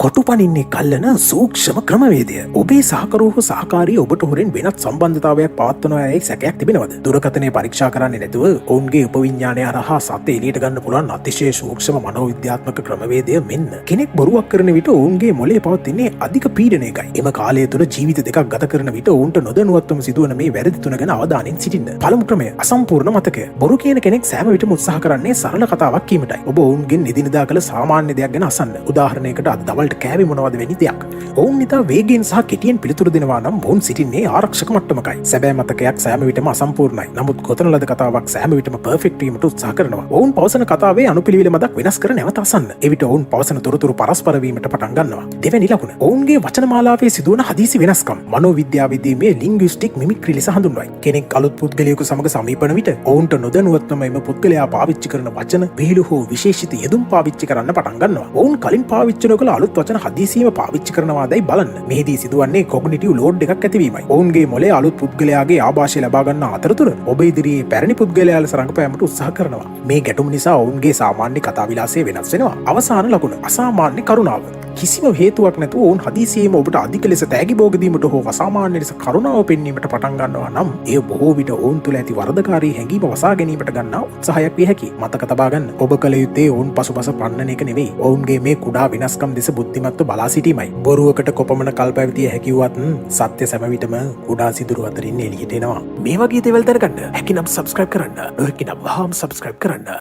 කොටුපනින්නේ කල්ලන සූක්ෂම ක්‍රමවේදය. ඔබේ සහකරුවහ සහකාරී ඔබට හොරෙන් වෙනත් සම්බන්ධතාවයක් පවත්වනවා යයි සැකයක් තිබෙනවද? දුරකථනය පරීක්ෂා කරන්නේ නැතුව ඔවුන්ගේ උපවිඤ්ඤාණය හරහා සත්‍ය එළියට ගන්න පුළුවන් අතිශය සූක්ෂම මනෝවිද්‍යාත්මක ක්‍රමවේදය මෙන්න. කෙනෙක් බොරුවක් කරන විට ඔවුන්ගේ මොළයේ පවතින්නේ අධික පීඩනයකයි. එම කාලය තුළ ජීවිත දෙකක් ගත කරන විට ඔවුන්ට නොදැනුවත්වම සිදුවන මේ වැරදි තුන ගැන අවධානයෙන් සිටින්න. පළමු ක්‍රමය අසම්පූර්ණ මතකය. බොරු කියන කෙනෙක් සෑම විටම උත්සාහ කරන්නේ සරල කතාවක් කීමටයි. ඔබ ඔවුන්ගෙන් එදිනෙදා කළ සාමාන්‍ය දෙයක් ගැන අසන්න. උදාහරණයකට අද දවල්ට කෑවේ මොනවද වැනි දෙයක්. ඔවුන් නිතා වේගයෙන් සහ කෙටියෙන් පිළිතුරු දෙනවා නම් ඔවුන් සිටින්නේ ආරක්ෂක මට්ටමකයි. සැබෑ මතකයක් සෑම විටම අසම්පූර්ණයි. නමුත් ගොතන ලද කතාවක් සෑම විටම පර්ෆෙක්ට් වීමට උත්සාහ කරනවා. ඔවුන් පවසන කතාවේ අනුපිළිවෙල මතක් වෙනස් කර නැවත අසන්න. එවිට ඔවුන් පවසන තොරතුරු පරස්පර වීමට පටන් ගන්නවා. දෙවැනි ලකුණ. ඔවුන්ගේ වචනමාලාවේ සිදුවන හදිසි වෙනස්කම් මනෝවිද්‍යාවේදී මේ ලින්ග්විස්ටික් මිමික්‍රි ලෙස හඳුන්වයි. කෙනෙක් අලුත් පුද්ගලයෙකු සමග සමීපන විට ඔවුන්ට නොදැනුවත්වම එම පුද්ගලයා පාවිච්චි කරන වචන, පිළිලු හෝ විශේෂිත යෙදුම් පාවිච්චි කරන්න පටන් ගන්නවා. ඔවුන් කලින් පාවිච්චි නොකළ අලුත් වචන හදිසියෙම පාවිච්චි කරනවාදයි බලන්න. මෙහිදී සිදුවන්නේ කොග්නිටිව් ලෝඩ් එකක් ඇතිවීමයි. ඔවුන්ගේ මොළය අලුත් පුද්ගලයාගේ ආభాෂය ලබා ගන්න අතරතුර ඔබ ඉදිරියේ පැරණි පුද්ගලයා ලෙස රඟපෑමට උත්සාහ කරනවා. මේ ගැටුම නිසා ඔවුන්ගේ සාමාන්‍ය කතා විලාසය වෙනස් වෙනවා. අවසාන ලකුණ අසාමාන්‍ය කරුණාව. කිසිම හේතුවක් නැතුව ඔවුන් හදිසියෙම ඔබට අධික ලෙස තෑගි භෝග දීමට හෝ අසාමාන්‍ය ලෙස කරුණාව පෙන්වීමට පටන් ගන්නවා නම් එය බොහෝ විට ඔවුන් තුළ ඇති වරදකාරී හැඟීම වසා ගැනීමට ගන්නා උත්සාහයක් විය හැකියි. මතක තබා ගන්න. ඔබ කල යුත්තේ ඔවුන් පසුපස පන්නන එක නෙවෙයි. ඔවුන්ගේ මේ කුඩා වෙනස්කම් දෙස බුද්ධිමත්ව බලා සිටීමයි. බොරුවකට කොපමණ කල් පැවතිය හැකි වුවත් සත්‍ය සැම විටම කුඩා සිදුරු අතරින් එළියට එනවා. මේ වගේ දේවල් දැනගන්න හැකිනම් සබ්ස්ක්‍රයිබ් කරන්න. නොහැකිනම් වහාම සබ්ස්ක්‍රයිබ් කරන්න.